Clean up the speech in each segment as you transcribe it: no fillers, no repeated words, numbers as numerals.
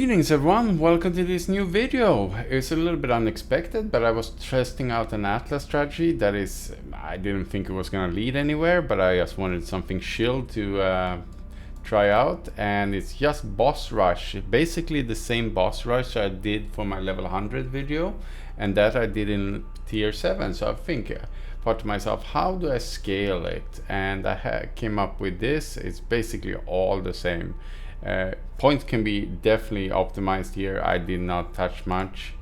Greetings everyone, welcome to this new video. It's a little bit unexpected, but I was testing out an Atlas strategy that is, I didn't think it was going to lead anywhere, but I just wanted something chill to try out, and it's just boss rush. Basically the same boss rush I did for my level 100 video, and that I did in tier 7. So I thought to myself, how do I scale it? And I came up with this. It's basically all the same. Points can be definitely optimized here. I did not touch much.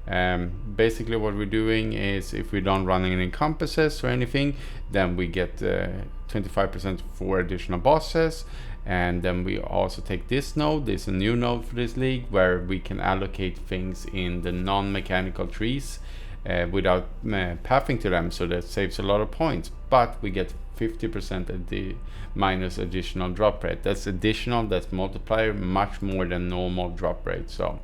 Basically what we're doing is, if we don't run any compasses or anything, then we get 25% for additional bosses. And then we also take this node. There's a new node for this league where we can allocate things in the non-mechanical trees without pathing to them, so that saves a lot of points. But we get 50% minus additional drop rate. That's additional, that's multiplier, much more than normal drop rate, so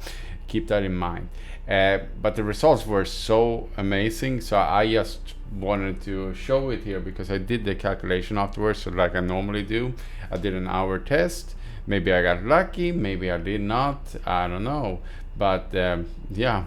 keep that in mind. But the results were so amazing, so I just wanted to show it here because I did the calculation afterwards. So like I normally do, I did an hour test. Maybe I got lucky, maybe I did not, I don't know, but yeah.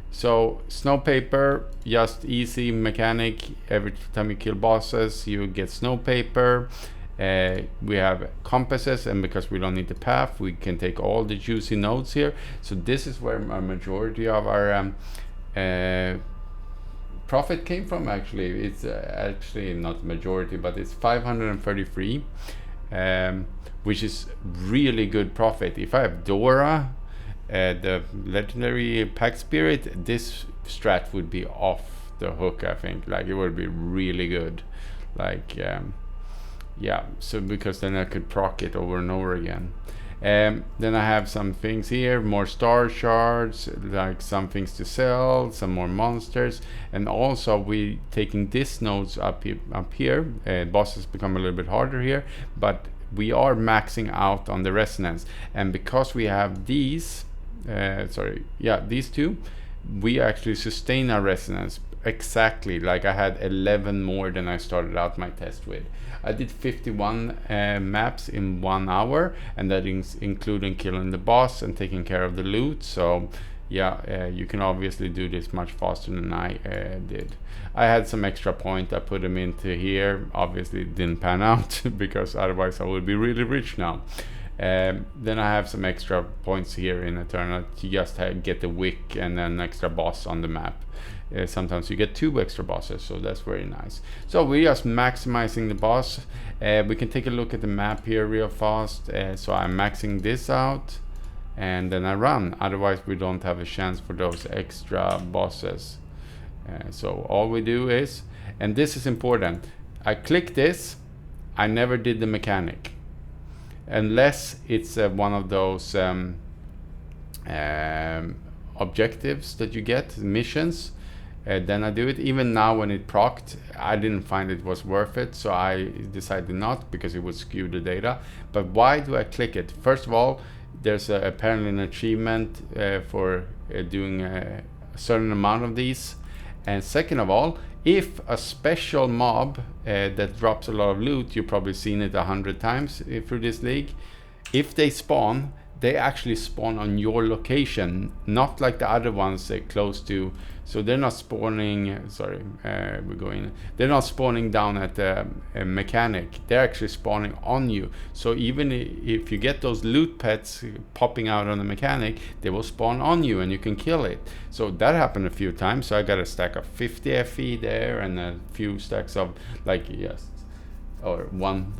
So snow paper, just easy mechanic. Every time you kill bosses, you get snow paper. We have compasses, and because we don't need the path, we can take all the juicy nodes here. So this is where a majority of our profit came from. Actually, it's actually not majority, but it's 533, which is really good profit. If I have Dora, the legendary pack spirit, this strat would be off the hook. I think like it would be really good, like yeah, so because then I could proc it over and over again. Then I have some things here, more star shards, like some things to sell, some more monsters, and also we taking this nodes up here. Bosses become a little bit harder here, but we are maxing out on the resonance, and because we have these these two, we actually sustain our resonance exactly. Like I had 11 more than I started out my test with. I did 51 maps in 1 hour, and that is including killing the boss and taking care of the loot. So yeah, you can obviously do this much faster than I did. I had some extra point, I put them into here. Obviously it didn't pan out because otherwise I would be really rich now. Then I have some extra points here in Eternal to just get the wick and an extra boss on the map. Sometimes you get 2 extra bosses, so that's very nice. So we're just maximizing the boss. We can take a look at the map here real fast. So I'm maxing this out and then I run, otherwise we don't have a chance for those extra bosses. So all we do is, and this is important, I click this. I never did the mechanic unless it's one of those objectives that you get, missions. Then I do it. Even now when it procced, I didn't find it was worth it, so I decided not, because it would skew the data. But why do I click it? First of all, there's apparently an achievement for doing a certain amount of these, and second of all, if a special mob that drops a lot of loot, you've probably seen it 100 times through this league, if they spawn, they actually spawn on your location, not like the other ones they're close to. So they're not spawning, they're not spawning down at the mechanic, they're actually spawning on you. So even if you get those loot pets popping out on the mechanic, they will spawn on you and you can kill it. So that happened a few times. So I got a stack of 50 FE there and a few stacks of one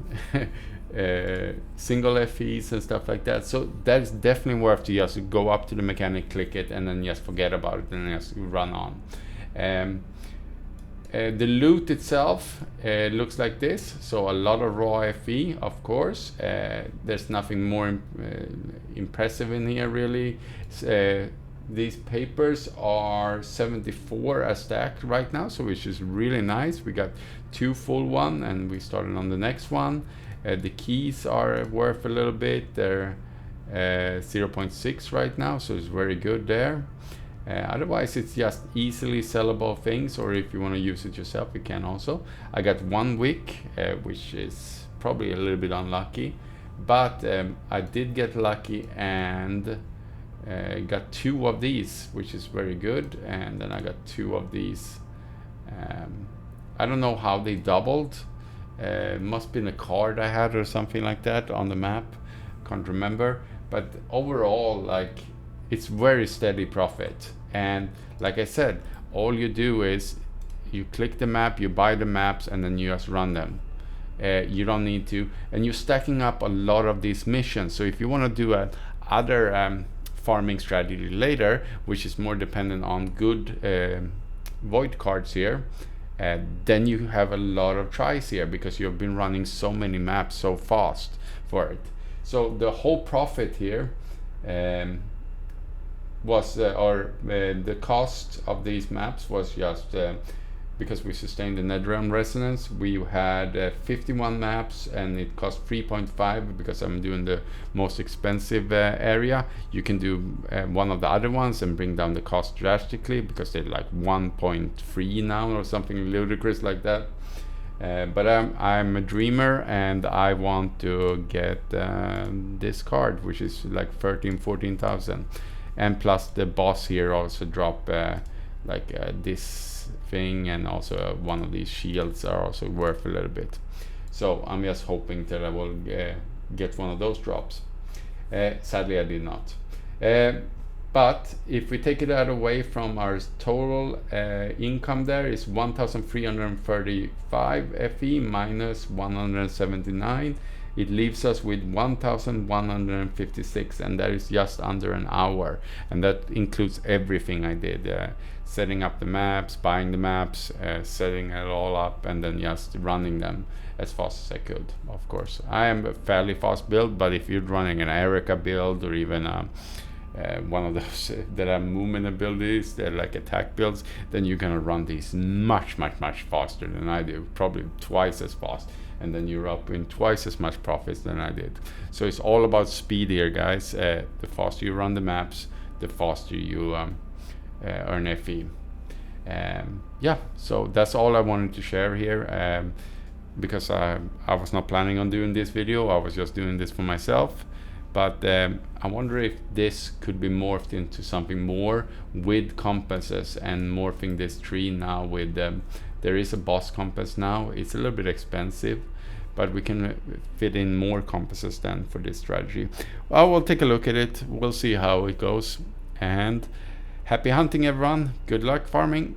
single FEs and stuff like that. So that's definitely worth to just go up to the mechanic, click it, and then just forget about it and just run on. The loot itself looks like this. So a lot of raw FE, of course. There's nothing more impressive in here really. These papers are 74 a stack right now, so which is really nice. We got 2 full one and we started on the next one. The keys are worth a little bit. They're 0.6 right now, so it's very good there. Otherwise it's just easily sellable things, or if you want to use it yourself you can also. I got 1 wick, which is probably a little bit unlucky, but I did get lucky and got 2 of these, which is very good, and then I got 2 of these. I don't know how they doubled. Must been a card I had or something like that on the map. Can't remember, but overall, like, it's very steady profit. And like I said, all you do is you click the map, you buy the maps, and then you just run them. You don't need to, and you're stacking up a lot of these missions. So if you want to do a other farming strategy later, which is more dependent on good void cards here, then you have a lot of tries here because you've been running so many maps so fast for it. So the whole profit here was, the cost of these maps was just because we sustained the Netherrealm resonance. We had 51 maps, and it cost 3.5 because I'm doing the most expensive area. You can do one of the other ones and bring down the cost drastically because they're like 1.3 now or something ludicrous like that. But I'm a dreamer, and I want to get this card, which is like 14,000, and plus the boss here also drop this thing, and also one of these shields are also worth a little bit. So I'm just hoping that I will get one of those drops. Sadly I did not. But if we take it out away from our total income, there is 1,335 FE minus 179. It leaves us with 1,156, and that is just under an hour, and that includes everything I did, setting up the maps, buying the maps, setting it all up, and then just running them as fast as I could. Of course, I am a fairly fast build, but if you're running an Erica build, or even one of those that are movement abilities, they're like attack builds, then you're gonna run these much faster than I do, probably twice as fast, and then you're up in twice as much profits than I did. So it's all about speed here, guys. The faster you run the maps, the faster you earn FE. Yeah, so that's all I wanted to share here, because I was not planning on doing this video. I was just doing this for myself. But I wonder if this could be morphed into something more with compasses, and morphing this tree now with there is a boss compass now. It's a little bit expensive, but we can fit in more compasses then for this strategy. Well, we'll take a look at it. We'll see how it goes. And happy hunting, everyone. Good luck farming.